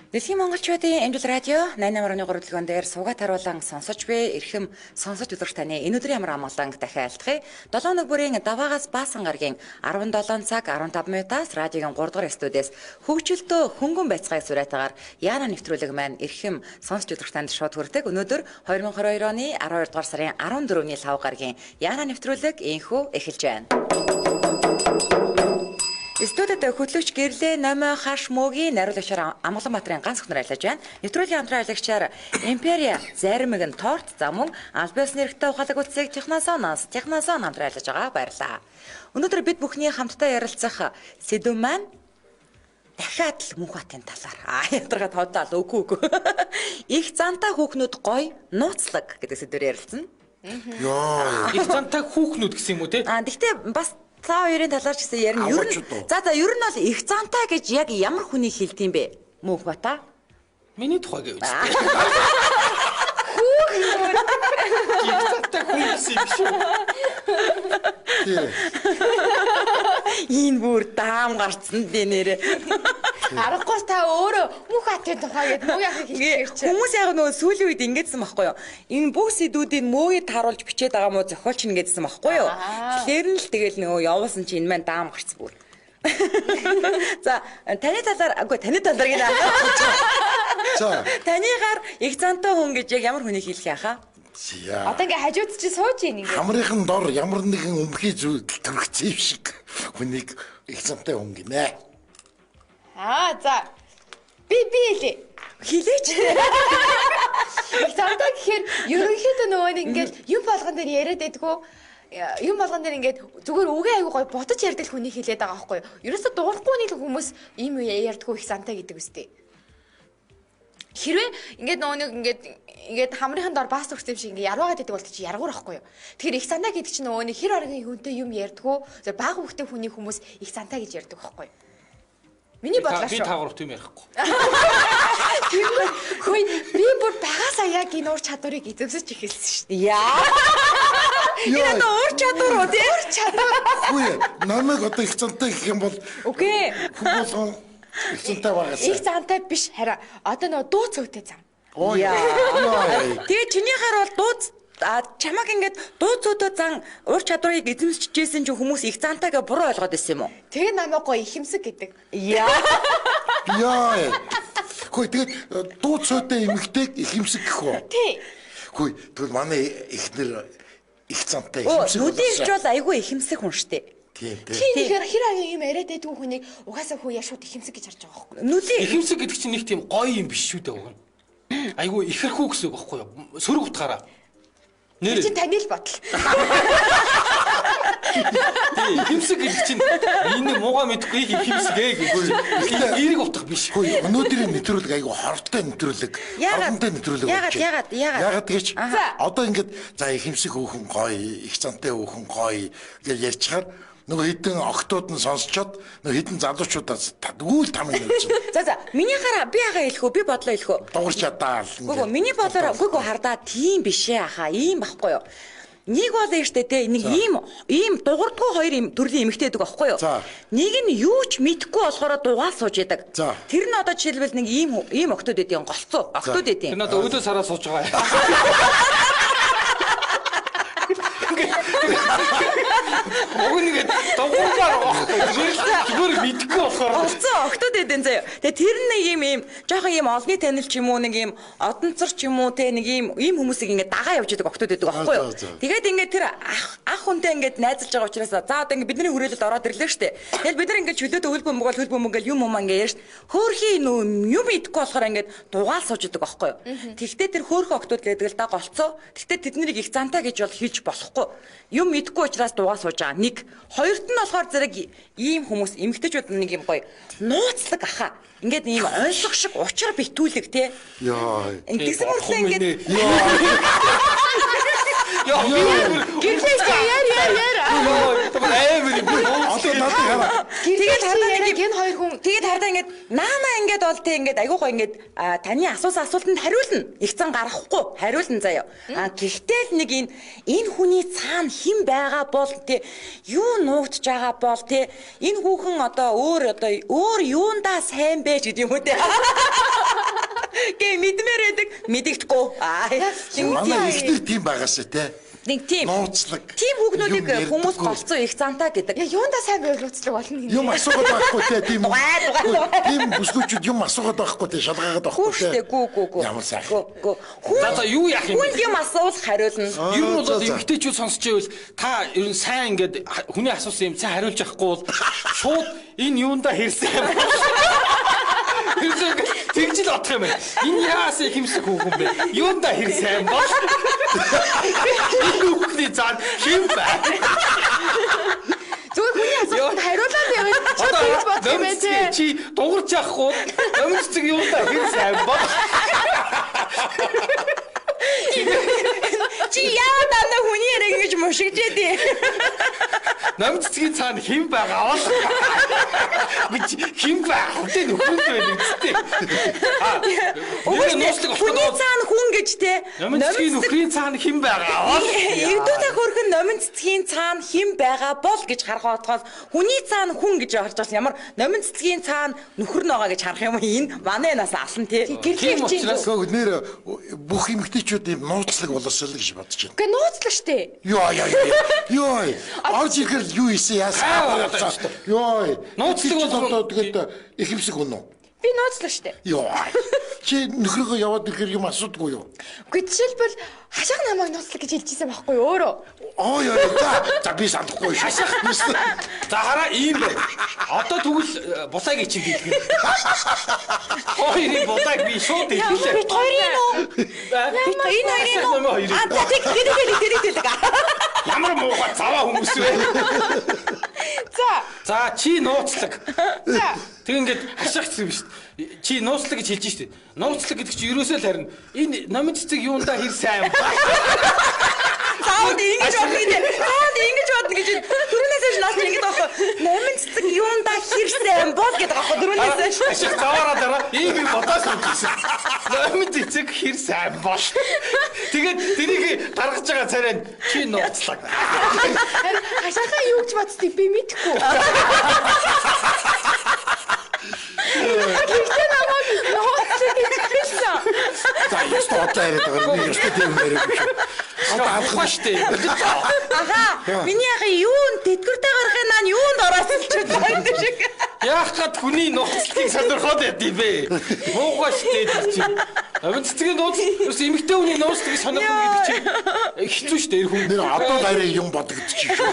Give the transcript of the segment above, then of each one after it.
Дэлхийн монголчуудын Амжилт радио 88.3 дэлгүүн дээр суугаад харуулан сонсож буй эрхэм сонсож үзэж таны энэ өдрийн ямар амгаланг дахин айлтгая. 7 өнөг бүрийн даваагаас баасан гарагийн 17 цаг 15 минутаас радиогийн 3 дугаар студиэс хөгжилтөө хөнгөн байцгааг сураатагаар Яна нэвтрүүлэг маань эрхэм сонсож үзэж танд шууд хүрдэг. Өнөөдөр 2022 оны 12 дугаар сарын 14-ний 5 гарагийн Яна нэвтрүүлэг инхүү эхэлж байна. Студид хөтлөгч Гэрлээ Номой Хаш Мөгийн найруулагчаар Амгаланбаатарын ганц өхнөр ажиллаж байна. Нэвтрүүлгийн хамтран аялагчаар Империя Заримгийн торт за мөн албаас нэрхтээ ухаалаг үтсийг Техносон хамтран ажиллаж байгаа баярлалаа. Өнөөдөр бид бүхний хамтдаа ярилцах сэдв маань дахиад л мөнх батын талаар. Ядаргаад хоолоо үгүй. Их зантай хүүхнүүд гоё нууцлаг гэдэг сэдвээр ярилцсан. Яа. Их зантай хүүхнүүд гэсэн юм уу те? Гэхдээ бас та хоёрын талаар ч гэсэн ярина. Ер нь ер нь бол их зантай гэж яг ямар хүний хэлт юм бэ? Мөнх бата? Миний тухай гэвч. Хүүхнүүд. Их зантай хүүхнээс юм шүү. Энэ бүр даам гарцсан дээ нэрээ. Аргагүй та өөрөө мөнх батын тухай гэдэг мөгийн хэлж ирч. Хүмүүс яг нөгөө сүүлийн үед ингэдсэн байхгүй юу? Энэ бүх сэдвүүдийг мөөид харуулж бичээд байгаа мó зохиолч нэгэдсэн байхгүй юу? Тэгэхээр нь л тэгэл нөгөө явуулсан чи энэ маань даам гарцсан бүр. За таны талаар гинэ. За Таныгаар их зантай хүн гэж яг ямар хүнийг хэлэх яхаа? Одоо ингээ хажууд чи сууж ийн ингээ. Хамрынхан дор ямар нэгэн өмхий зүйл төрөгцөө шиг хүнийг их зантай хүн гинэ. За. Би Хилээч. их зантай гэхээр ерөнхийдөө нөгөө нэг ингээл юм болгон дээр яриад байдгүй. Юм болгон дээр ингээд зүгээр үгээ аягүй гой ботож ярьдаг хүний хэлээд байгаа байхгүй юу? Ерөөсө дуурахгүй нэг хүмүүс ийм ярьдаггүй их зантай гэдэг үстэй. Хэрвээ ингээд нөгөө нэг ингээд хамрынхан дор баас өгсөн юм шиг ингээд яруугаад байдаг бол чи яргуур ахгүй юу? Тэгэхээр их зантай гэдэг чинь нөгөө нэг хэр оргийн хүнтэй юм ярьдаггүй. За бага хөвгтэй хүний хүмүүс их зантай гэж ярьдаг байхгүй юу? Миний бодлоо шүү. Би таагур тийм ярихгүй. Хөөе би бүр багасаа яг энэ уур чадварыг эзэмсэж эхэлсэн шүү дээ. Яа. Энэ уур чадвар уу тийм? Уур чадвар. Хөөе намайг одоо их зантай гэх юм бол Окей. хүмүүс их зантай байгаас. Их зантай биш хараа одоо нөгөө дуу цогтой зам. Яа. Тэгээ чинийхаар бол дууц чамаг ингээд дуу цөөдөө зан уур чадварыг эзэмшижсэн чинь хүмүүс их зантайгаа буруу ойлгоод байсан юм уу? Тэгээ намайг гоё ихэмсэг гэдэг. Яа. Яа. Хөөе тэгээд дуу цөөтэй эмэгтэйг ихэмсэг гэх үү? Тий. Хөөе тэгвэл манай ихнэр их зантай ихэмсэг. Нүдийгч бол айгүй ихэмсэг хүн штэ. Тийм. Чи нэхэр хэр агийн юм яриад байдгүй хүнийг угаасаа хүү яшууд ихэмсэг гэж харж байгаа байхгүй. Нүдий Ихэмсэг гэдэг чинь нэг тийм гоё юм биш шүү дээ. Айгу ихэрхүү гэсэн үг байхгүй юу? Сөрөг утгаараа. Нэр чи таны л бодол. Ихэмсэг гэдэг чинь энэ муугаа мэдхгүй ихэмсэг гэхгүй. Эерэг утга биш. Хөөе өнөөдрийн нэвтрүүлэг айгу хортой нэвтрүүлэг. Хоромтой нэвтрүүлэг. Яагаад гэж одоо ингээд за ихэмсэг хөөхөн гоё, их зантай хөөхөн гоё гэж ярьчихаар нөгөө хитэн октод нь сонсчоод нөгөө хитэн залуучуудаас үйл там юм чинь. За минийхаараа би яага хэлэхүү би бодлоо хэлэхүү. Дуурч чадаал. Үгүй миний бодлоор үгүй хардаа тийм биш ээ хаа ийм байхгүй юу. Нэг бол штэ те нэг ийм дуурдгүй хоёр юм төрлийн эмэгтэй байдаг байхгүй юу. Нэг нь юу ч мэдэхгүй болохоор дугаал сууж яадаг. Тэр нь одоо жишээлбэл нэг ийм октод эдийн голцоо октод эдийн. Тэр нь одоо өдөө сараа сууж байгаа. Өгнөг дуурмаар зүгээр мэдгүй болохоор олцоо октод эдэн заяа. Тэгээ тэр нэг ийм жоохон ийм олны танил ч юм уу нэг ийм одонцор ч юм уу те нэг ийм хүмүүсийг ингээд дагаа явж идэг октод эдэг байхгүй юу. Тэгээд ингээд тэр ах хүнтэй ингээд найзалж байгаа учраас за одоо ингээд бидний хүрээлэлд ороод ирлээ штэ. Тэгэл бид нар ингээд чөлөөтэй хөлбөмбөг юм ингээд ярьж хөөхий юм идэхгүй болохоор ингээд дугаал сууж идэг байхгүй юу. Тэгтээ тэр хөөхө октод гэдэг л да голцоо. Тэгтээ тэднийг их зантай гэж бол хэлж болохгүй. Юм идэхгүй учраас дугаал сууж байгаа. Нэг хоёрт нь болохоор зэрэг ийм хүмүүс эмгтэжүүд нэг юм гоё нууцлаг аха. Ингээд ийм ойлгох шиг учир битүүлэг те. Яа. Ингэсэн мөртлөө ингээд Яа. Гэрлээ яар. Тэгээд хардаа нэг энэ хоёр хүн тэгээд хардаа ингээд наана ингээд бол те ингээд айгуу гоо ингээд таны асуултанд хариулна. Их зан гарахгүй хариулна заяа. Гэхдээ л нэг энэ хүний цаана хэн байгаа бол те юу нуугдж байгаа бол те энэ хүүхэн одоо өөр юундаа сайн байж гэдэг юм үү те. Гэ мэдмээр байдаг, мэдэгдэхгүй. Манай ихнэр тийм байгаас те. Нэг тийм. Нууцлаг. Тийм хүүгнүүдийг хүмүүс голцоо их цаантаа гэдэг. Юунда сайн байвал нууцлаг болно гинэ. Юм асуугаад байхгүй те тийм. Тийм бүсгүүчүүд юм асуугаад байхгүй те шалгаагаад байхгүй те. Гүү. Ямар сайхан. За юу яах юм бэ? Хүн юм асуул хариулна. Ер нь бол эмгтээчүүд сонсч байвал та ер нь сайн ингээд хүний асуусан юм сайн хариулж авахгүй бол шууд энэ юунда хэрсэн юм. Тэгж л отох юм байна. Энэ яас ихэмсэг хүүхэн бэ? Юунда хэрсэн бол? Хүүхний цаан хим бай. Зүгээр хүний асуултанд хариулаад яваад чад гэж бодох юм байна тий. Чи дуурч явахгүй өмцөг юунда хэрсэн бол? Чи яа дандаа хүний яриг ингэж мушигчээдээ. Намцгийн цаана хим байгаа бол хим байх үгүй нөхөнд байх үстэй. Хүний цаана хүн гэж те. Намцгийн нөхрийн цаана хим байгаа бол Ирдүүтэй хөрхөн номын цэцгийн цаана хим байгаа бол гэж харах отгоос хүний цаана хүн гэж харж байгаа ямар номын цэцгийн цаана нөхөр нь байгаа гэж харах юм энэ манай нас алсан те. Гэрлэх чинь нэр бүх эмэгтэйчүүд юм нууцлаг болосоо л гэж бодож байна. Гэ нууцлаг штэ. Йоо. Орж ирэхээр юу ийсэн яасан. Йоо. Нууцлаг бол тэгээд ихэмсэг үнэ. Би нууцлаг штэ. Йоо. Чи нөхрөөгөө яваад ирэхээр юм асуудгүй юу? Үгүй жишээлбэл хашаах намайг нууцлаг гэж хэлчихсэн байхгүй юу өөрөө. За би санахгүй шашах. За хараа ийм бай. Одоо тэгвэл булааг ичиг хэлгэн. Хоёрын булааг би шууд хэллээ. Бид хоёрын уу? Энэ хоёрын уу? За тэг. Ямар муухай цаваа хүмүүс вэ? За чи нууцлаг. Тэг ингээд хашаах гэсэн юм шүү дээ. Чи нууцлаг гэж хэлж шүү дээ. Нууцлаг гэдэг чи ерөөсөө л харин энэ номын цэцэг юундаа хэр сайн юм. Заавал ингэж бодно гэж түрүүнээс хойш нас ингэж байгаа. Номын цэцэг юундаа хэр сайн бол гэдэг байгаа байхгүй түрүүнээс хойш. Ашиг заваараа дараа ийм бодож үзсэн. Номын цэцэг хэр сайн бол. Тэгээд тэрийг гаргаж байгаа царай чи нууцлаг. Хашаахаа юу гэж бодсдгийг би мэдэхгүй. Гэхдээ намайг нууцлаг гэж хэлсэн. За ястаа одоо яриад байгаа юм ястаа тийм яриад биш. Одоо алах штэ. Миний яхаа юунд тэтгэртэй гарахын наа юунд ороосолчод байгаа юм шиг. Яах гээд хүний нууцлагыг сонирхоод байдгийг бэ? Муухай штэ чи. Амин цэцгийн нууц ерөөс эмэгтэй хүний нууцлагыг сонирхох гэдэг чи хэцүү штэ эр хүн. Нэр одоо гараа юм бодогдчих шүү.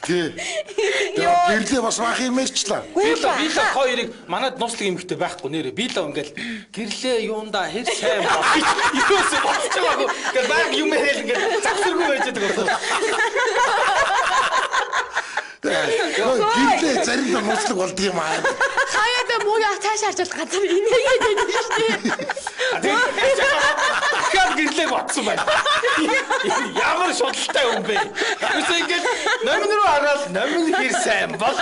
Тэ. Гэрлээ бас баах юм ярьчлаа. Би л хоёрыг манад нууцлаг эмэгтэй байхгүй нэрэ. Би л ингээл гэрлээ юунда хэр сайн бол. Юус бодож байгаагүй. Ингээл баг юм хэлэн ингээл завсаргүй байж байгаа. Гэрлээ заримдаа нууцлаг болд юм аа. Хаяада муугаа цааш харж бол ганцаар инээгээд байдаг шүү дээ. Дахиад гэрлээг батсан байна. Ямар шуудалтай юм бэ? Үгүй ингээд номин руу хараад номин хэр сайн бол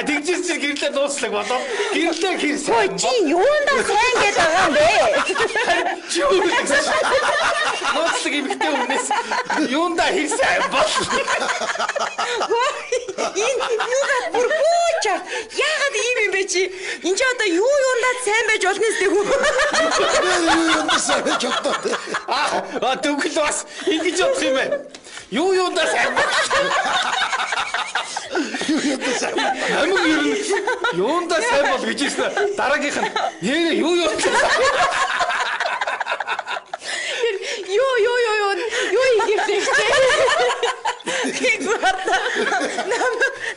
тэгжээс чи гэрлээ нууцлаг болоо. Гэрлээ хэр сайн бол. Чи юундаа сайн гэдэг байгаа юм бэ? Чи юу гэсэн? Нууцлаг эмэгтэй хүнээс юундаа хэр сайн бол. Юугаа бүргөөч. Яагаад ийм юм бэ чи? Энд чи одоо юундаа сайн байж болно нэстэ хүү. Юундаа сайн байж болно. Тэгвэл бас ингэж бодох юм байна. Юундаа сайн бол. Намайг ер нь юундаа сайн бол гэж хэлсэн. Дараагийнх нь нэрээ юу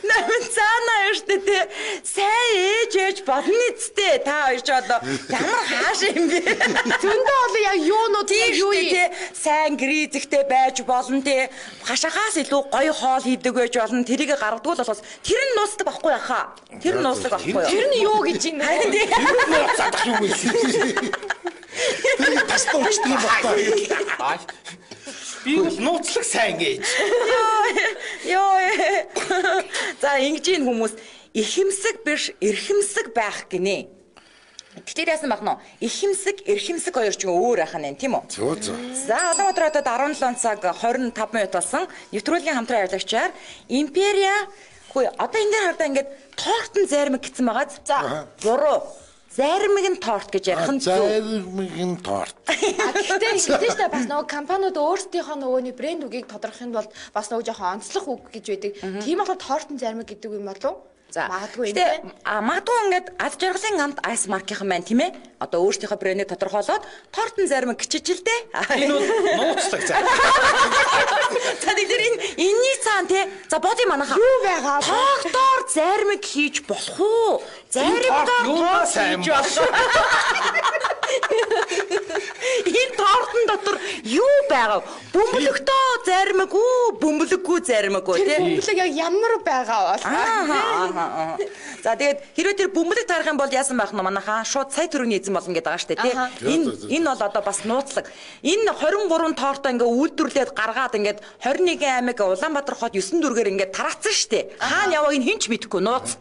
Намын цаанаа штэ тэ сайн ээж болно нэстэ та хоёр ч одоо ямар хааш юм бэ? Зөндөө бол яг юунууд юу те сайн гризэгтэй байж болно те хашахаас илүү гоё хоол хийдэг байж болно тэрийг гаргадаг болохоос тэр нь нуусдаг байхгүй яхаа тэр нь нуусдаг байхгүй тэр нь юу гэж юм бэ? цадах юу вэ? Тэр тастууч тийм байна. Би бол нууцлаг сайн гэж. Йоо. За ингэж ийн хүмүүс ихэмсэг биш эрхэмсэг байх гинэ. Гэтэл яасан баг нөө ихэмсэг эрхэмсэг хоёр ч өөр ахын юм тийм үү? Зөв. За Улаанбаатар хотод 17 цаг 25 минут болсон. Нэвтрүүлгийн хамтран явлагчаар Империя хөөе одоо энэ дээр хардаа ингээд тортон зарим гэсэн байгаа. За буруу. Заримыг нь торт гэж ярих нь зөв. Заримыг нь торт. Гэхдээ та бас нөгөө компаниуд өөрсдийнхөө нөгөөний брэнд үгийг тодорхойлохын бол бас нөгөө жоохон онцлог үг гэж байдаг. Тийм болохоор тортын заримыг гэдэг юм болов? За магадгүй тийм. Магадгүй ингээд аз жаргалын амт айс маркийнхан байна тийм ээ. Одоо өөрсдийнхөө брэндийг тодорхойлоод тортын заримыг гिचиж л дээ. Энэ бол нууцлаг за. За тэгэхээр энэний цаана тий. За бодъё манайха. Юу байгаа? Токтоор заримыг хийж болох уу? Заримдаа юу сайн болох. Энэ тортон дотор юу байгаа? Бөмбөлөгтөө заримыг үү, бөмбөлөггүй заримыг үү тий. Бөмбөлөг яг ямар байгаа бол? За тэгээд хэрвээ тэр бөмбөлөг тарах юм бол яасан байх нь манайхаа шууд сая төгрөгийн эзэн болно гэдэг байгаа шүү дээ тий. Энэ бол одоо бас нууцлаг. Энэ 23 тортоо ингээ үйлдвэрлээд гаргаад ингээд 21 аймаг Улаанбаатар хот 9 дүргээр ингээд тараацсан шүү дээ. Хаана явааг нь хинч мэдэхгүй нууц.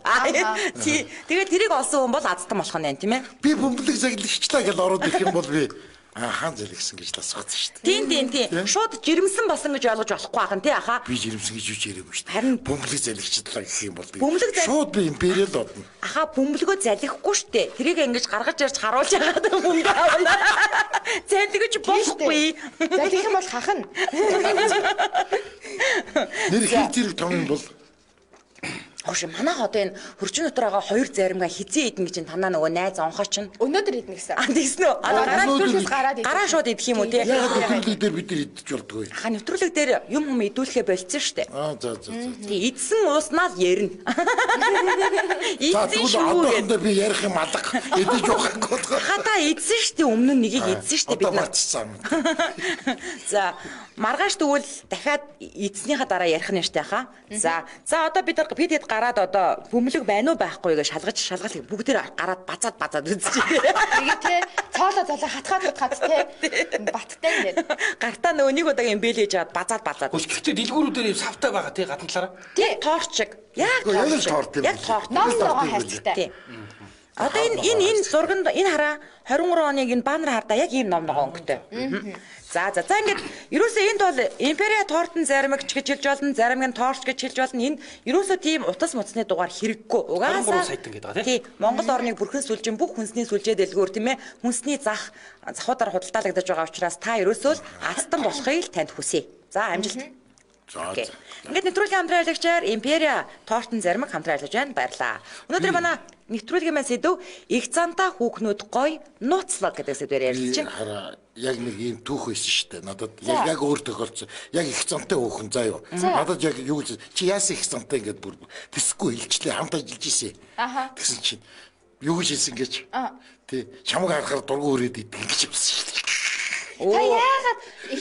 Тэгээд тэрийг олсон хүн бол азтан болох нь байна тийм ээ. Би бөмбөлөг заглагчлаа гэж ороод ирэх юм бол би хаан залгсан гэж асуусан шүү дээ. Тийм. Шууд жирэмсэн болсон гэж ойлгож болохгүй байх нь тий аха. Би жирэмсэн гэж юу яриаггүй шүү дээ. Харин бөмбөлөг залгчлаа гэх юм бол шууд би империал одно. Аха бөмбөлгөө залгихгүй шүү дээ. Тэрийг ингэж гаргаж ирж харуулж яагаад бөмбөг аавна. Залгиж болохгүй. Залгих юм бол хахна. Нэр хий зэрэг том юм бол Хөөш манайх одоо энэ хөрчин дотор байгаа хоёр заримгаа хизээ идэн гэж танаа нөгөө найз онхоо чинь Өнөөдөр идэх гэсэн. Тэгсэн үү? Гараа нэвтрүүлгээс гараад идэх. Гараа шууд идэх юм уу тий? яг нэвтрүүлэг дээр бид нар идэж болдгоо. Ха нэвтрүүлэг дээр юм идүүлэхэ болцсон шүү дээ. За. Тий идсэн ууснаа л ярина. Идсэн шүү. Одоо би ярих юм алга. Идэж явахгүй. Хата идсэн шүү дээ. Өмнө нь нэгийг идсэн шүү дээ бид нар. За маргааш тэгвэл дахиад эдснийхаа дараа ярих нь штэ хаа. За одоо бид хэд гараад одоо бөмбөлөг байна уу байхгүй гэж шалгаж бүгдээр гараад базаад үзчихээ. Тэгээ те цоолоо хатгаад те баттай нэр. Гартаа нөгөө нэг удаагийн бэлээж аваад базаад. Гэхдээ дэлгүүрүүдээр юм савтай байгаа тий гадна талаараа. Тий торчиг. Яг торт. Яг торт. Ноосоо хайрцагтай. Одоо энэ зурганд энэ хараа 23 оныг энэ баннер хардаа яг ийм ном ногоо өнгөтэй. За ингээд ерөөсөө энд бол империа тортын заримыг ч гэж хэлж болно, заримыг торч гэж хэлж болно. Энд ерөөсөө тийм утас муцны дугаар хэрэггүй. Угаасаа сайтан гэдэг тий Монгол орныг бүрхэн сүлжин бүх хүнсний сүлжээ дэлгүүр тийм ээ. Хүнсний захуудаар худалдаалагдаж байгаа учраас та ерөөсөө л азтан болохыг л танд хүсье. За амжилт. Ингээд нэвтрүүлгийн хамтран аялагчаар империа тортын заримыг хамтран аялагч байна. Баярлаа. Өнөөдөр манай нэвтрүүлгийн маань сэдв их цантаа хүүхнүүд гоё нууцлаг гэдэг сэдвээр ярьж байна. Хараа яг нэг юм түүх байсан шүү дээ. Надад яг өөр тохиолдсон. Яг их цантай хүүхэн заа юу. Надад яг юу гэж чи яасан их цантай ингээд бүр бисгүй хэлжлээ хамт ажиллаж ийсэн. Тэгсэн чинь юу гэж хэлсэн гэж. Тий чамаг харахаар дургу өрөөд идэг гэж хэлсэн шүү дээ. Та яагаад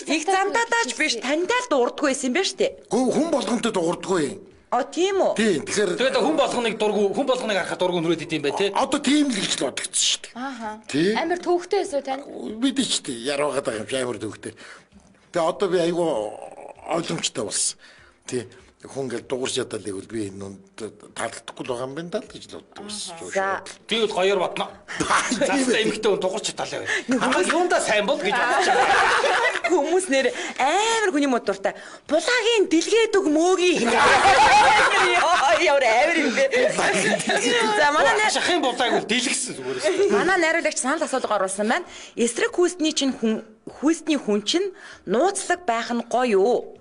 их цантаач биш тантай л дурдгүй байсан юм байна шүү дээ. Хүн болгонтой дурдгүй юм. Тийм үү? Тийм тэгэхээр хүн болгоныг харахад дургу нүрээд идэм бай тий. Одоо тийм л гэж л бодогдсон шүү дээ. Тий. Амар төвхтэй эсвэл тань? Бид ч тий яраагаад байгаа юм чи амар төвхтэй. Тэгээ одоо би айгүй ойлгомжтой болсон. Тий. Хүн гэл дуурч ядал гэвэл би энэ таалагдахгүй байгаа юм байна даа гэж л боддог байсан. За би бол гоёор бодно. Заастаа эмэгтэй хүн дуурч ядал яваа. Юундаа сайн бол гэж бодож байгаа. Хүмүүс нэр амар хүний мод дуртай. Булагийн дэлгээд өг мөөгийн. Яавар амар юм бэ. За манай шахын булааг бол дэлгэсэн зүгээрээс. Манай найруулагч санал асуулга оруулсан байна. Эсрэг хүүсний чинь хүн чинь нууцлаг байх нь гоё юу?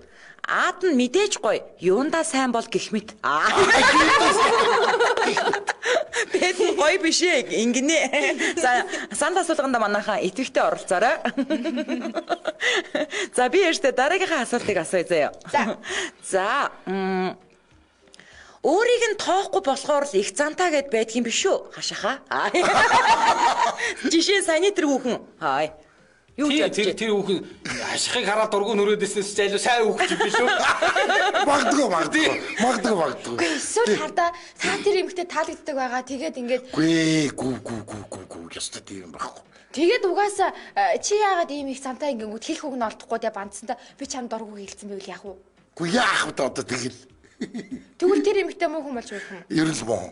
Аад нь мэдээж гоё. Юундаа сайн бол гэх мэт. Бэд гоё биш ээ. Ингэнэ. За санал асуулганд манайхаа итгэвтэй оролцоорой. За би өөртөө дараагийнхаа асуултыг асууя заяа. За өөрийг нь тоохгүй болохоор л их цантаа гэд байдаг юм биш үү? Хашаха. Жишээ саяны тэр хүүхэн. Хай. Юу ч тэр хүүхэн хашихыг хараад дургу нүрээдээс ч айлуу сайн хүүхэн биш үү? Магадгүй. Эсвэл хардаа цаа тэр эмэгтэй таалагддаг байгаа. Тэгээд ингээд гүү ястаа тийм байхгүй. Тэгээд угаасаа чи яагаад ийм их цантаа ингээд үтгэх үг нь олдохгүй тэ бандсандаа би чам дургу хэлсэн байвал яах вэ? Гүү яах вэ одоо тэгэл. Тэгвэл тэр эмэгтэй муу хүн болж байх юм. Ер нь муу.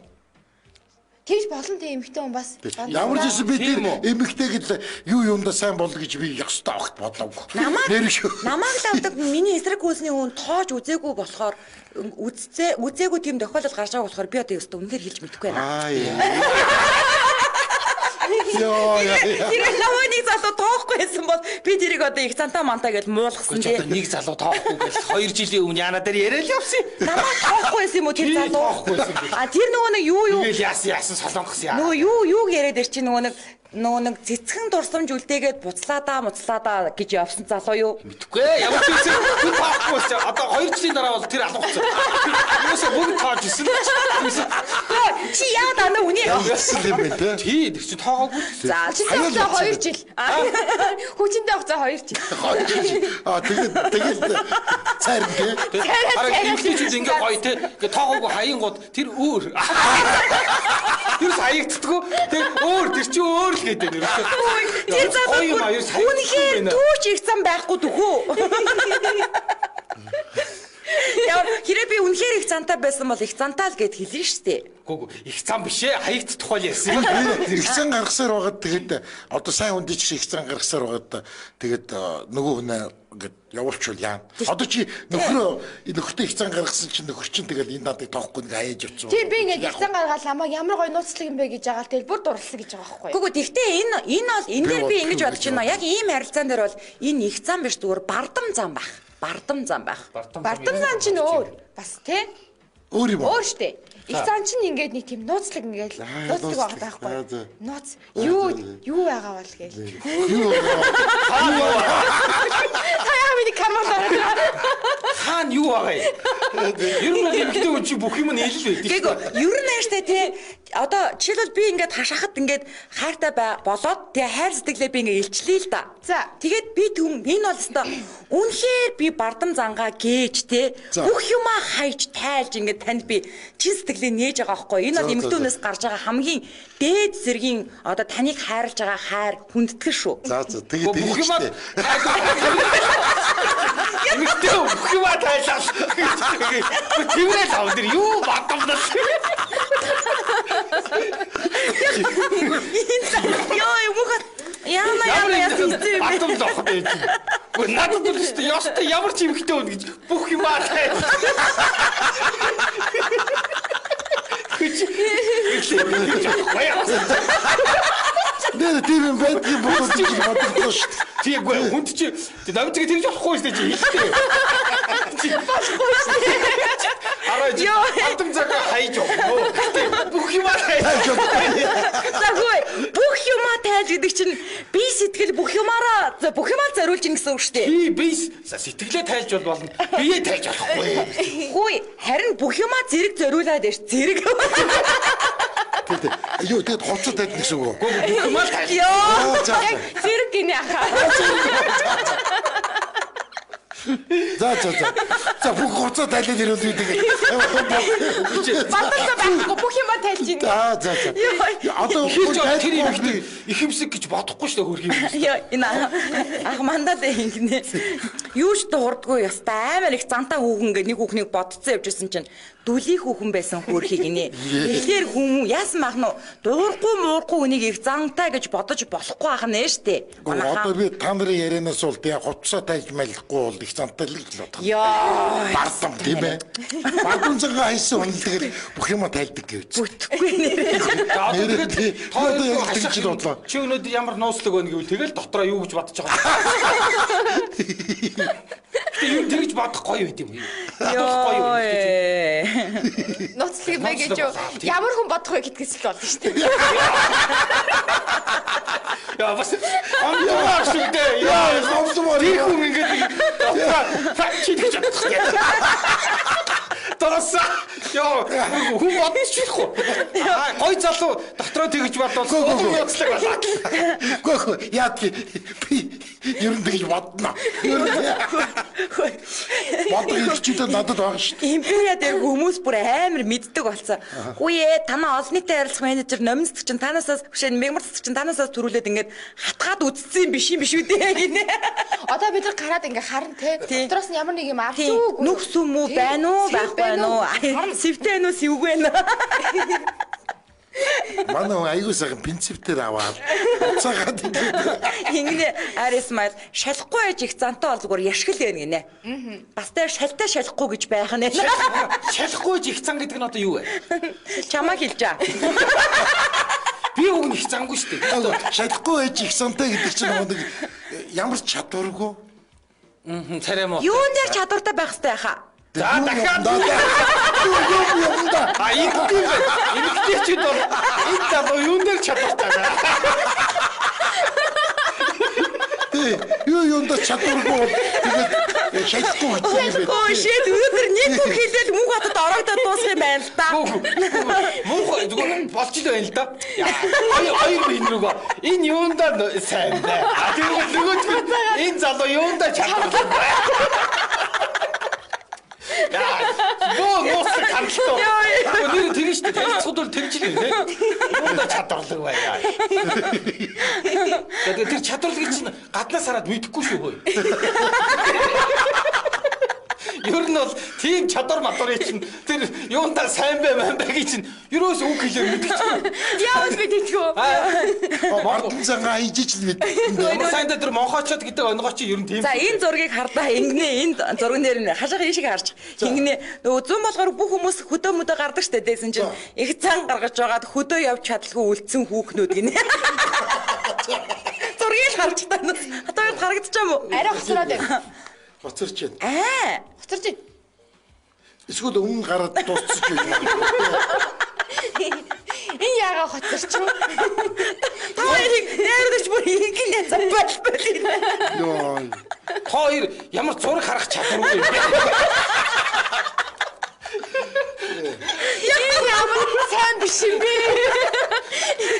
Тэгж болон тэ эмэгтэй хүн бас ямар ч юм би тэр эмэгтэй гэдэл юундаа сайн бол гэж би ёстой авахт бодлоогүй. Намайг л авдаг миний эсрэг хүүсний хүн тоож үзээгүй болохоор үзээгүй тийм тохиолдол гарч байгаа болохоор би одоо ёстой үнээр хэлж мэдэхгүй байна. Тэр лавыг залуу тоохгүй байсан бол би тэрийг одоо их цантаа мантаа гэж муулгасан тий. Нэг залуу тоохгүй гэж 2 жилийн өмнө яана дээр яриад явсан. Намаа тоохгүй байсан юм уу тэр залуу? Тэр нөгөө нэг юу тэгэл яасан солонгос яа. Нөгөө юу яриад ир чи нөгөө нэг цэцхэн дурсамж үлдээгээд буцлаадаа гэж явсан залуу юу? Мэдхгүй ямар ч юм тэр тоохгүй ч одоо 2 жилийн дараа бол тэр алгацсан. Юусаа бүгд тоож исэн. Чи яа даа үний Яасан юм бэ те? Тий тэр чи тоогоогүй. За чи цаашаа 2 жил. Хүчиндээ хугацаа 2 жил. Тэгээд цайр гэ. Хараа имлэгчүүд ингээ гоё те. Ингээ тоогоогүй хаянгууд тэр өөр. Тэр хаягддггүй. Тэр өөр тэр чи өөр л гэдэг юм. тэр залуу үнэхээр түүч их зам байхгүй дөхөө. Яа хэрэг би үнэхээр их цантай байсан бол их цантай л гэд хэлнэ штэ. Гүг их зам биш ээ хаягддах хол ярьсан юм. Их цан гаргасаар байгаад тэгээд одоо сайн хүн дэч их цан гаргасаар байгаад тэгээд нөгөө хүнээ ингээд явуулчихвал яа. Одоо чи нөхрөө их цан гаргасан чинь нөхөр чинь тэгээд энэ надыг тоохгүй нэг аяаж явчихсан. Тэр би ингээд их цан гаргаад намайг ямар гоё нууцлаг юм бэ гэж байгаа л тэгэл бүр дурлаа гэж байгаа байхгүй. Гүгүү тэгтээ энэ бол энэ дээр би ингэж бодож байна. Яг ийм харилцаан дээр бол энэ их зам биш зүгээр бардам зам байх. Бардам зам чинь өөр бас тий. Өөр юм уу? Өөр штэ. Их зам чинь ингээд нэг тийм нууцлаг ингээд нууцлаг байгаа байхгүй. Нууц юу байгаа бол гээл. Хаяа миний камер дараа. Хаана юу байгаа юм? Ер нь эмгтэй хүн чи бүх юм нь ил байдаг. Гээгөө ер нь нааштай тий одоо жишээлбэл би ингээд хашахад ингээд хайртай болоод тэгээ хайр сэтгэлээ би ингээд илчлээ л да. За тэгээд би энэ бол өстой үнэхээр би бардам зангаа гээж тий бүх юмаа хайж тайлж ингээд танд би чин сэтгэлээ нээж байгаа байхгүй. Энэ бол эмгтүүнээс гарч байгаа хамгийн дээд зэргийн одоо таныг хайрлаж байгаа хайр хүндэтгэл шүү. За тэгээд бүх юмаа эмгтэй бүх юмаа тайлаа. Тэрээ лав тэр юу бардамнаас. Яа бардам дооход байж. Гүн надад л өстө ёстой ямар ч эмгтэй үн гэж бүх юмаа тайлаа. Нэр тийм байдгийн бодож бодсон шүү. Тийгүй хүнд чи намайг тэгж болохгүй шүү дээ чи хэлээ. болохгүй шүү. Араа чи бардам цагаа хайж өгөө. Бүх юмаа хайж өгөө. Заггүй бүх юмаа тайлж гэдэг чинь би сэтгэл бүх юмаа зориулж ин гэсэн үг шүү дээ. Би сэтгэлээ тайлж болно. Биеэ тайлж болохгүй. Хүй харин бүх юмаа зэрэг зориулаад байж зэрэг. Юу тэгэд хоцод тайлж гэсэн үг. Бүх юмаа тайлж. Йоо Зэрэг гинэ ахаа. За бүх хоцод тайлж ирвэл би тэгээд Бардамсаа байхгүй бүх юмаа тайлж ийн. За. Одоо тэр эмэгтэй ихэмсэг гэж бодохгүй шүү дээ хөрхий. Яа энэ ах мандаад ингэнэ. Юу ч дуурдгүй яста амар их зантаа хүүхэн гэ нэг хүүхнийг бодцсон явжсэн чинь дүлийн хүүхэн байсан хөрхий гинэ. Тэгэхээр хүн яасан мах нь дуурахгүй хүнийг их зантаа гэж бодож болохгүй ах нэ штэ. Одоо би та нарын ярианаас бол яг хоцоо тайлж малихгүй бол их зантай л гэж бодлоо. Яа Бардам тийм ээ. Бардам цагаа хайсан хүн тэгээд бүх юмаа тайлдаг гэж. бүтггүй нэрээ. Чи өнөөдөр ямар нууцлаг байна гэвэл тэгэл дотроо юу гэж бодож байгаа. Тэг тэгж бодох гоё байт юм. Йоо. Нууцлаг бэ гэж ямар хүн бодох вэ гэдгээс л болно шүү дээ. Яа бас амтмаар шүү дээ. Яа амтмаар. Тэр хүн ингээд чи гэж бодох юм. Тоса яа хүн бодчихгүй. Гой залуу дотроо тэгж бодвол нууцлаг болоо. Гөө яад би ер нь тэгж бодно. Бодох чидээ надад байгаа шүү дээ. Империа дээр хүмүүс бүр амар мэддэг болсон. Үе танаа олон нийтийн харилцах менежер номинсдаг чинь танаасаас бишээ мегмарцдаг чинь танаасаас төрүүлээд ингээд хатгаад үзсэн биш юм биш үү дээ гинэ. Одоо бид нар гараад ингээ харна те. Дотроос нь ямар нэг юм авч юу? Нүхс юм уу байна уу байхгүй байна уу? Сэвтэй нүс юугүй байна. Манай аягүй сайхан принципээр аваад цагаад Ингэнэ Арис мал шалахгүй байж их зантай бол зүгээр яшгил байна гинэ. Бас тэр шалтай шалахгүй гэж байх нэ. Шалахгүй их цан гэдэг нь одоо юу вэ? Чамаа хэлж аа. Би уг нь их зангүй шүү дээ. Шалахгүй байж их сантай гэдэг чинь нэг ямар ч чадваргүй. Царай муу. Юун дээр чадвартай байх хэрэгтэй яхаа. За дахиад энэ ч бол энэ залуу юун дээр чадвартай байна. Юу юунд чадваргүй тэгээд шалахгүй хэвчээ. Өө шийд өнөөдөр нэг үг хэлээд мөнх хотод ороодод дуусах юм байна л да. Мөнх зүгээр болж л байна л да. Хоёр бин рүүгөө энэ юундаа сайн бай. Тэгээд нөгөө энэ залуу юундаа чадвартай байна. Нуус хамтлаа. Нэр тэгэн шүү дээ. Танилцуулбал тэгж л нэ. Юундаа чадварлаг байя. Тэгээд тэр чадварлагыг чинь гаднаас хараад мэдэхгүй шүү хөөе. Ер нь бол тийм чадвар матурыг чинь тэр юундаа сайн бай мэн байг чинь юроос үг хэлээр мэдчихгүй. Яавал мэдчихгүй. Мартан цагаа ижиж л мэд. Ямар сайн дээр монхоочод гэдэг онгоо чи ер нь тийм. За энэ зургийг хардаа ингэнэ энэ зурган дээр нь хашаага ийшээ харж ингэнэ нөгөө зүүн болгоор бүх хүмүүс хөдөө мөдөө гардаг штэ дээсэн чинь их цан гаргаж байгаад хөдөө явж чадалгүй үлдсэн хүүхнүүд гинэ. Зургийг харж танаас хатаад харагдчих юм уу? Арай хоцроод байна. Хоцорч байна. Хоцорч байна. Эсвэл өмнө гараад дуусчих юм. Энэ яага хоцорч юу? Хоёрыг яарч бүр ингэнэ запал. Йоо. Хоёр ямар зураг харах чадваргүй. Ямар сайн биш юм бэ?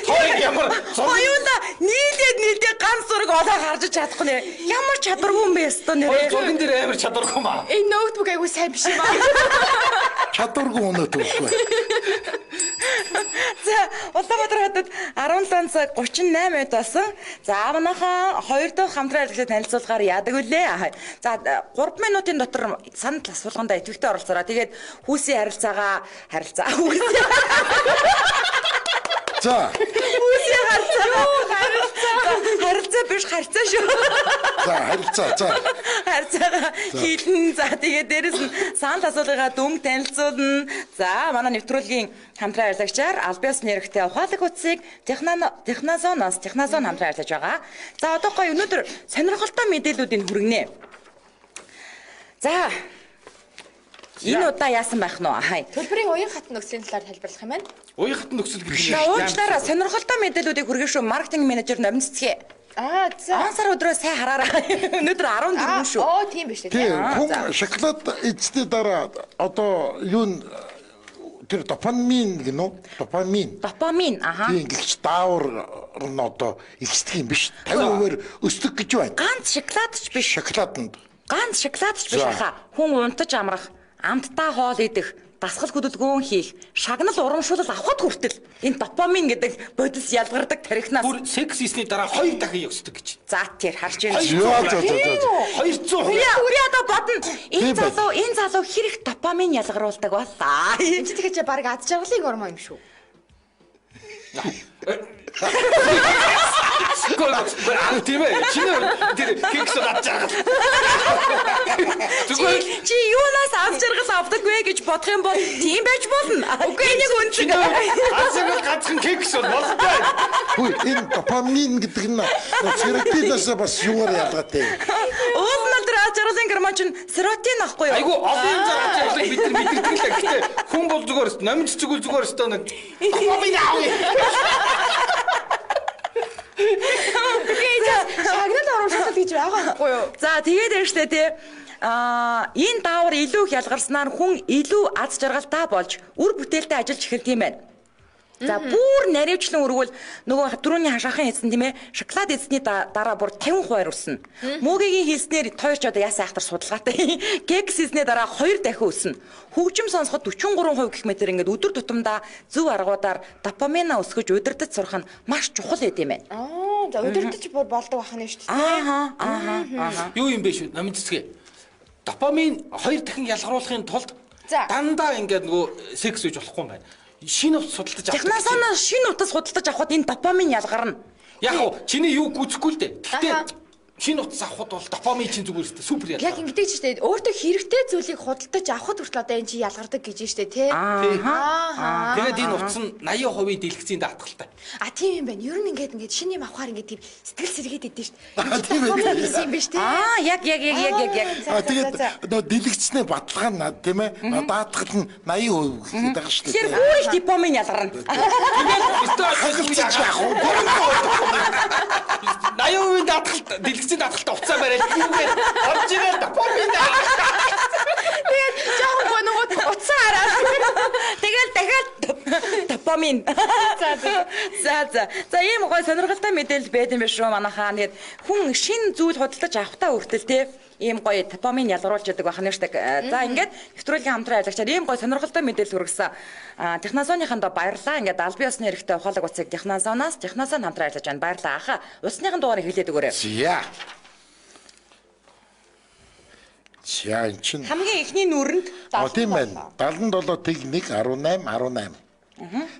Хоёр ямар Хоёулаа нийлээд ганц зураг олоо харж чадахгүй нэ. Ямар чадваргүй юм бэ өстө нэрээ. зурган дээр амар чадваргүй маа. Энэ ноутбук айгуу сайн биш юм аа. Чадваргүй өнөө төгөхгүй. За Улаанбаатар хотод 17 цаг 38 минут болсон. За манайхан хоёр дахь хамтран ажиллагчид танилцуулгаар яадаг үлээ. За 3 минутын дотор санал асуулганд идэвхтэй оролцоороо. Тэгээд хүүсийн харилцаа. За. Хүүсийн харилцаа биш харилцаа шүү. За харилцаа. Харилцаа хийлэн. За тэгээд дээрэс нь санал асуулгыг дүнг танилцуулна. За манай нэвтрүүлгийн хамтран ажиллагчаар аль биесны хэрэгтэй ухаалаг утсыг Технозон хамтран ажиллаж байгаа. За одоо гоё өнөөдөр сонирхолтой мэдээллүүдийг хүргэнэ. За энэ удаа яасан байх нь вэ? Төлбөрийн уян хатан нөхцөлийн талаар тайлбарлах юм байна. Уян хатан нөхцөл гэдэг За уучлаарай сонирхолтой мэдээллүүдийг хүргэн шүү. Маркетинг менежер Номин Цэцгээ. За. Сар өдрөө сайн хараарай. Өнөөдөр 14 шүү. Тийм биш үү? Тийм хүн шоколад эзний дараа одоо юу тэр допамин гэнэ үү? Допамин аха. Тийм гихч даавар нь одоо ихсдэг юм биш. 50% өсдөг гэж байна. Ганц шоколадч биш. Шоколаданд. Ганц шоколадч биш аха. Хүн унтаж амрах, амттаа хоол идэх, дасгал хөдөлгөөн хийх, шагнал урамшуулал авахд хүртэл энэ допамин гэдэг бодис ялгардаг тарихнаас бүр секс хийсний дараа 2 дахин өсдөг гэж. за тэр харж байна. 200%. Үрээ одоо бодно. Энэ залуу хэрэг допамин ялгаруулдаг боллаа. Энд тэгэхээр баг аз жаргалын гормон юм шүү. Тийм ээ. Тэр кекс авч байгаа. Чи юунаас авч жаргал авдаг вэ гэж бодох юм бол тийм байж болно. Үгүй энийг үнцэг. Асуух ганцхан кекс болтой. Хөөе энэ допамин гэдэг нь серотинаас бас юугаар ялгаатай. Уул нар аз жаргалын гормон чинь серотин ахгүй юу? Айгу олон юм зарж байгаа бид нар мэдэрдэг л гэхдээ хүн бол зүгээр номин цэцгүүл зүгээр өстөө нэг допамин аавь. Шагнал оруулах гэж байгаа байхгүй юу? За тэгээд энэ штэ тий. Энэ даавар илүү их ялгарснаар хүн илүү аз жаргалтай болж үр бүтээлтэй ажиллаж эхэлдэг юм байна. За бүр наривчлан өргөл нөгөө түрүүний хашаахан эзэн тийм ээ шоколад эзний дараа бүр 50% өснө. Мөгийн хэлснээр тойрч одоо яасан ахтар судалгаатай. Кекс эзнээ дараа 2 дахин өснө. Хөгжим сонсоход 43% гэх мэтэр ингээд өдөр тутамдаа зөв аргуудаар допамина өсгөж удирдах сурах нь маш чухал байд юм байна. За удирдах бүр болдог ахна шүү дээ. Ааха. Юу юм бэ шүү? Номин цэцгээ. Допамин 2 дахин ялгаруулахын тулд За. дандаа ингээд нөгөө секс хийж болохгүй юм байна. Шинэ утас судалдаж авах. Техносоноос шинэ утас худалдаж авахд энэ допамин ялгарна. Яг уу чиний юу гүцэхгүй л дээ. Гэхдээ шинэ утас авахд бол допамин чинь зүгээр өстэй супер ялгаа. Яг ингэдэг ч штэ өөртөө хэрэгтэй зүйлийг худалдаж авахд хүртэл одоо энэ чи ялгардаг гэж штэ тий. Тэгээд энэ утас нь 80% дэлгэцийн даатгалтай. Тийм юм байна. Ер нь ингээд шинэ юм авахаар ингээд тийм сэтгэл сэргээд идэв штэ. Тийм байх. Тийм биш тий. Яг. Тэгээд нөө дэлгэцний баталгаа нь тийм ээ. Даатгал нь 80% гэдэг байгаа шүү дээ. Тэр хүү их допамин ялгарна. Тэгээд 80% даатгалт дэлгэцийн даатгалтай уцаа бариад юугээр орж ирэл допамин Тэгээд жоохон нөгөө уцаа хараад тэгэл дахиад допамин. За ийм гой сонирхолтой мэдээлэл байд юм биш үү манайхаа. Тэгээд хүн шин зүйл худалдаж авахтаа хүртэл те ийм гоё допамин ялгаруулж яадаг байх нь штэ. За ингээд нэвтрүүлгийн хамтран ажиллагчаар ийм гоё сонирхолтой мэдээлэл хүргэсэн техносооныханд баярлаа. Ингээд албан ёсны эрхтэй ухаалаг утсыг техносооноос хамтран ажиллаж байна. Баярлаа аха. Усныхын дугаарыг хэлээд өгөөрэй. За энэ чинь хамгийн ихний нүрэнд тийм байна. 77 тэг 1 18 18.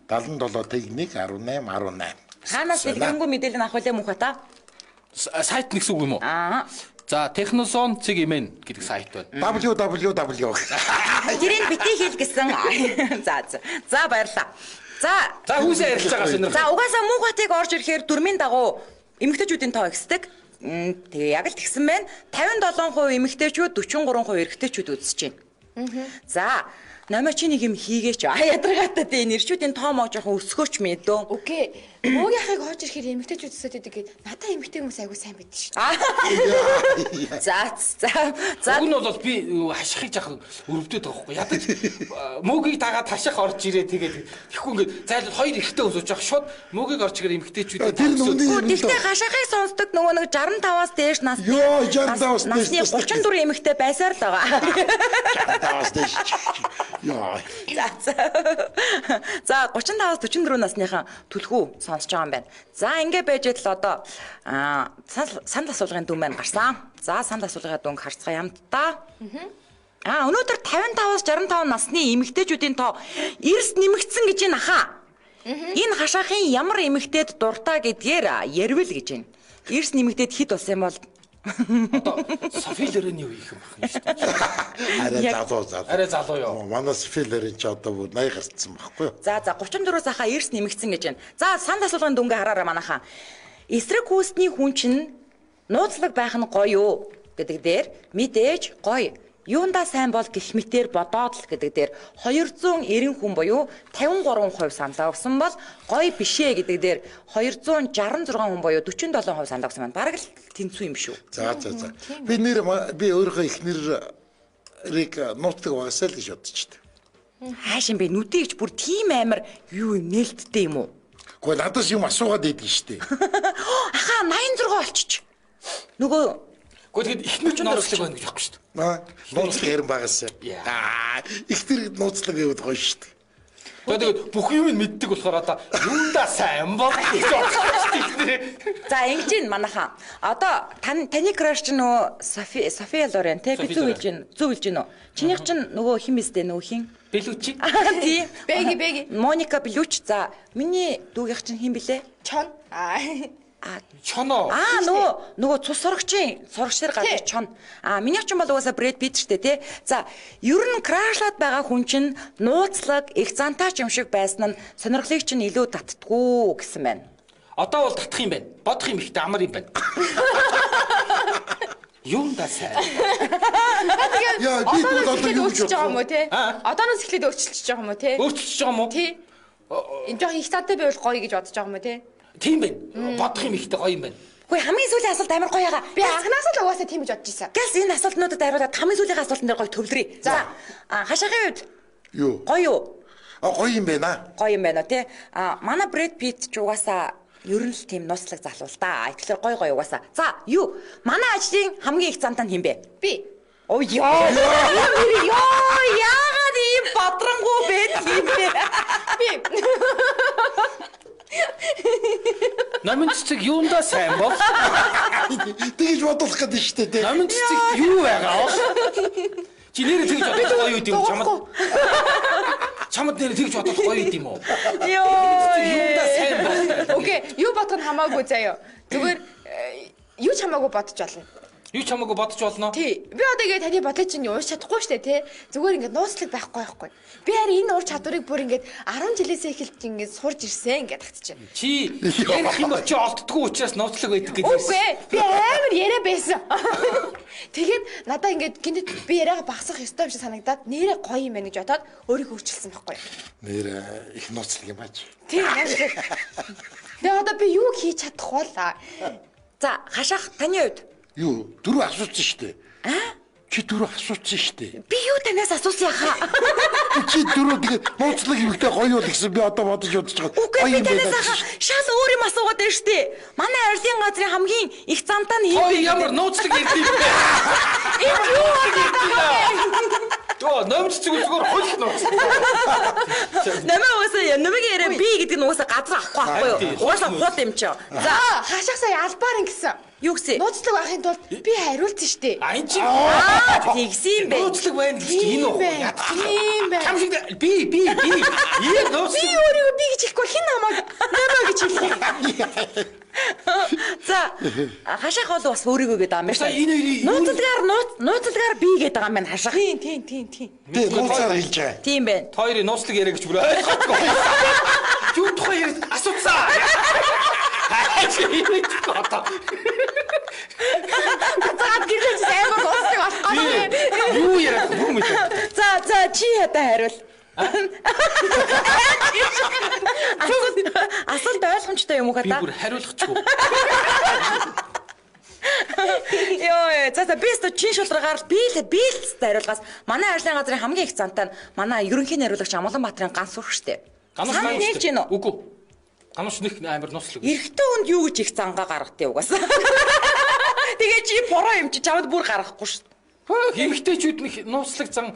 77 тэг 1 18 18. Хаанаас дэлгэрэнгүй мэдээлэл авах вэ мөнх та? Сайт нэгс үг юм уу? За техносон цэг имэн гэдэг сайт байна. www. Тэрийг битгий хэл гэсэн. За баярлаа. За хүүсээ ярилж байгаа сонирхол. За угаасаа мөнхатыг орж ирэхээр дөрмийн дагуу эмэгтэйчүүдийн тоо ихсдэг. Тэгээ яг л тэгсэн байна. 57% эмэгтэйчүүд, 43% эрэгтэйчүүд үзэж байна. За намайг чи нэг юм хийгээч. Ядаргаатай дээ нэрчүүдийн тоо моо жоохон өсгөөч мэдөө. Окей. Муугийнхыг хооч ирэхээр эмэгтэйчүүд өсөд идэг гээд надаа эмэгтэй хүмүүс айгуу сайн байдаг шүү дээ. За. Уг нь бол би хашихыг жаахан өрөвдөд байгаа байхгүй. Ядаж муугийг дагаад хаших орж ирээ тэгээд тэгэхгүй ингээд зайлшгүй хоёр ихтэй өсөж явах шууд муугийг орж ирэхээр эмэгтэйчүүд Тэгтээ хашахыг сонсдог нөгөө нэг 65-аас дээш насны 65-аас дээш 34 эмэгтэй байсаар л байгаа. 65-аас дээш. За 35-аас 44 насныхан түлхүү сонсож байгаа юм байна. За ингэ байж л одоо санал асуулгын дүн байна гарсан. За санал асуулгын дүнг харцгаа ямтаа. Өнөөдөр 55-аас 65 насны эмэгтэйчүүдийн тоо эрс нэмэгдсэн гэж байна хаа. Энэ хашаахын ямар эмэгтэйд дуртай гэдгээр ярил гэж байна. Эрс нэмэгдээд хит болсон юм бол Софилерийн юу их юм байна шүү дээ. Арай залуу юу. Манай Софилерийн ч одоо 80 гарцсан байхгүй юу. За 34 сахаа эрс нэмэгдсэн гэж байна. За санал асуулгын дүнгээ хараараа манайхаа. Эсрэг хүүсний хүн чинь нууцлаг байх нь гоё юу гэдэг дээр мэдээж гоё. Юундаа сайн бол гэх мэтээр бодоод л гэдэг дээр 290 хүн буюу 53% саналаа өгсөн бол гоё бишээ гэдэг дээр 266 хүн буюу 47% саналаа өгсөн байна. Бараг л тэнцүү юм шүү. За. Би өөрийнхөө эхнэрийг нууцлаг багасаа л гэж бодчих. Хаашин бэ нүдийгч бүр тийм амар юу юм нээлттэй юм уу? Гэхдээ надаас юм асуугаад идэв штэ. Ахаа 86 болчих. Нөгөө Гэхдээ ихнэр ч нууцлаг байна гэж байхгүй шүү дээ. Нууцлаг ярин багасаа. Ихнэр нууцлаг гэвэл гоё шүү дээ. Тэгээд бүх юм мэддэг болохоор одоо юундаа сайн бол гэж бодож ихнэр. За ингэж ин манайхаа. Одоо таны краш ч нөгөө София Лорен те би зөв хэлж гин үү? Чинийх чинь нөгөө хин мэстэй нөгөө хин? Белүчи. Тий. Бэги. Моника Белүч. За миний дүүгийнх чинь хин блэ? Чон. Чоно. Нөгөө цус сурагчдэр гардаг чон. Миний ч юм бол угаасаа Брэд Питт штэ тий. За, ер нь крашлаад байгаа хүн чинь нууцлаг, их зантаач юм шиг байсан нь сонирхлыг чинь илүү татдаггүй гэсэн байна. Одоо бол татах юм байна. Бодох юм ихтэй амар юм байна. Юундаа сайн. Яа, би одоо юу гэж байгаа юм уу те? Одооноос эхлээд өөрчилчихэж байгаа юм уу те? Өөрчилчихэж байгаа юм уу? Тий. Энэ жоо их цаатай байвал гоё гэж бодож байгаа юм уу те? Тийм байна. Бодох юм ихтэй гоё юм байна. Хөөе хамгийн сүүлийн асуулт амар гоё яага. Би анханаас л угаасаа тийм гэж бодож ирсэн. Гэс энэ асуултнуудад хариулаад хамгийн сүүлийн асуултан дээр гоё төвлөрье. За, хашаахын үед юу? Гоё юу? Гоё юм байна. Гоё юм байна тий. Манай Брэд Питт ч угаасаа ер нь л тийм нууцлаг залуу л да. Тэгэхээр гоё угаасаа. За, юу? Манай ажлын хамгийн их зантаа нь хэн бэ? Би. Оо яа. Яагаад ийм бодрангуй байдаг юм бэ? Би. Намын цэцэг юундаа сайн бол? Тэгж бодох гэдэг нь шүү дээ. Намын цэцэг юу байгаа? Чи нэрээ тэгж бодох гоё юу юм чамд? Чамд нэрээ тэгж бодох гоё юм уу? Юундаа сайн бол? Окей, юу бодох нь хамаагүй заяа. Зүгээр юу ч хамаагүй бодож болно. Юу ч хамаагүй бодож болно. Тий. Би одоо ингээд таны бодлыг чинь уурч чадахгүй штэ тий. Зүгээр ингээд нууцлаг байхгүй. Би харин энэ ур чадварыг бүр ингээд 10 жилээсээ эхэлж ингээд сурж ирсэн ингээд татчихна. Чи ярих юм чи олддгүй учраас нууцлаг байдаг гэж байсан. Үгүй би амар яриа байсан. Тэгээд надаа ингээд гинэд би яриага багсах ёстой юм шиг санагдаад нэрээ гоё юм байна гэж бодоод өөрийгөө өөрчилсөн байхгүй. Нэр их нууцлаг юм бач. Тий. Тэгээ одоо би юу хийж чадах вэ? За хашаах таны хувьд юу дөрөв асуусан шүү дээ. Чи дөрөв асуусан шүү дээ. Би юу танаас асуусан яхаа? Чи дөрөв тэгээ нууцлаг юмтай гоё бол гэсэн би одоо бодож байгаа. Үгүй би танаас шал өөр юм асуугаад байна шүү дээ. Манай арилын газрын хамгийн их замтаа нь хин ямар нууцлаг ирдэг юм бэ? Энэ юу вэ? Тоо номч зүгээр хөлх нууцлаг. Намаа уусаа намгийн яриа би гэдэг нь уусаа газар авахгүй юу? Уусаа хот юм чи. За хашаах сая албаар ингэсэн. Юу гэсэн? Нууцлаг байхын тулд би хариулсан шүү дээ. А энэ чи тэгсэн бэ. нууцлаг байна гэж энэ уу? Тийм байна. Чам шиг би ийм нууцлаг. Би өөрийгөө би гэж хэлэхгүй хин намайг намаа гэж хэлээ. За хашаах бол бас өөрийгөө гэдэг юм байна. Энэ нууцлагаар би гэдэг байгаа юм байна хашаах. Тийм. Тий, нууцаар хэлж байгаа. Тийм байна. хоёрын нууцлаг яриа гэж бүр ойлгохгүй. Юу тухай яриа асууцаа. Заад гэрэлж амар гоцтой болохгүй. Юу яриад юм бэ? За чи ята хариул. Асуулт ойлгомжтой юм уу Би хата? бүр хариулахгүй. Йоо, за би өстө чин шулрагаар би л хариулгаас манай арилын газрын хамгийн их зантаа нь манай ерөнхий найруулагч Амгаланбаатарын ганц сурах штэ. Ганц нээлж гин үү? Үгүй. Ганц нэг амар нууцлаг. Эрэгтэй хүнд юу гэж их зангаа гаргадээ угаасаа. Тэгээ чи бороо юм чи чамд бүр гаргахгүй штэ. Эмэгтэйчүүд нэг нууцлаг зан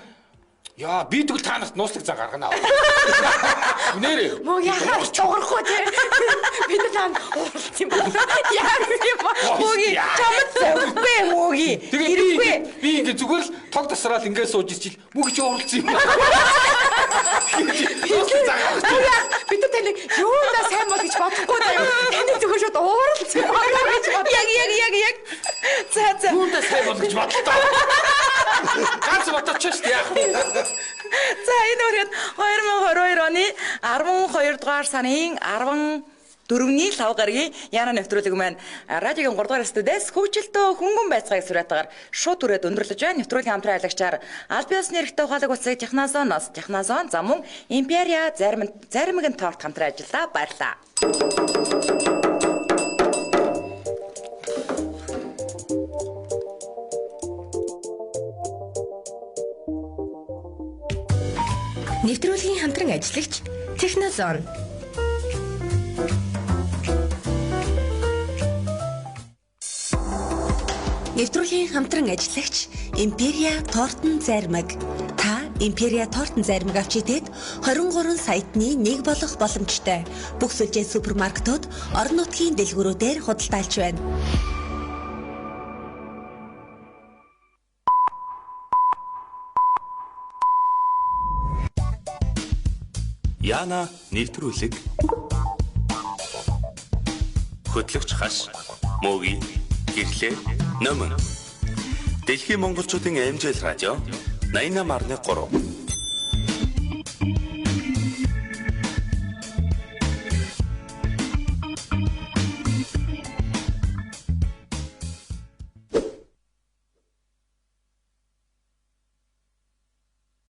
яа би тэгвэл та нарт нууцлаг зан гаргана. Нэрээ. Мөн яхаа чуурахгүй тий. Би тань ууралт юм байна. Яа юм бэ? Мөги чамд зөвгүй мөги. Тэгээ би ингэ зүгээр л тог тасраал ингэ сууж ичил мөг чи ууралцсан юм. Би тань юунаа сайн бол гэж бодохгүй заяа. Таны зүгээр шууд ууралцсан байна гэж бод. Яг. За. Юундаа сайн бол гэж бодлоо. Ганц бодооч шүү яах вэ? За энэ үргэлж 2022 оны 12 дугаар сарын 14-ний 5 гарагийн Яна нэвтрүүлэг маань радиогийн 3 дугаар студиэс хөгжилтөө хөнгөн байцгааг сүрэтээр шууд түрээд өндөрлөж байна. Нэвтрүүлгийн хамтран аялагчаар аль биесны эрхтэй ухаалаг улсыг Технозон за мөн Империя заримгийн торт хамтран ажиллаа. Баярлалаа. Нэвтрүүлгийн хамтран ажиллагч Технозон. Нэвтрүүлгийн хамтран ажиллагч Империя тортон зармаг. Та Империя тортон зармаг авч идээд 23 сайтны нэг болох боломжтой. Бүх сүлжээ супермаркетууд орон нутгийн дэлгүүрүүдээр худалдаалж байна. Яна нэвтрүүлэг хөтлөгч хаш мөгийн гэрлээ номон Дэлхийн монголчуудын амжилт радио 88.3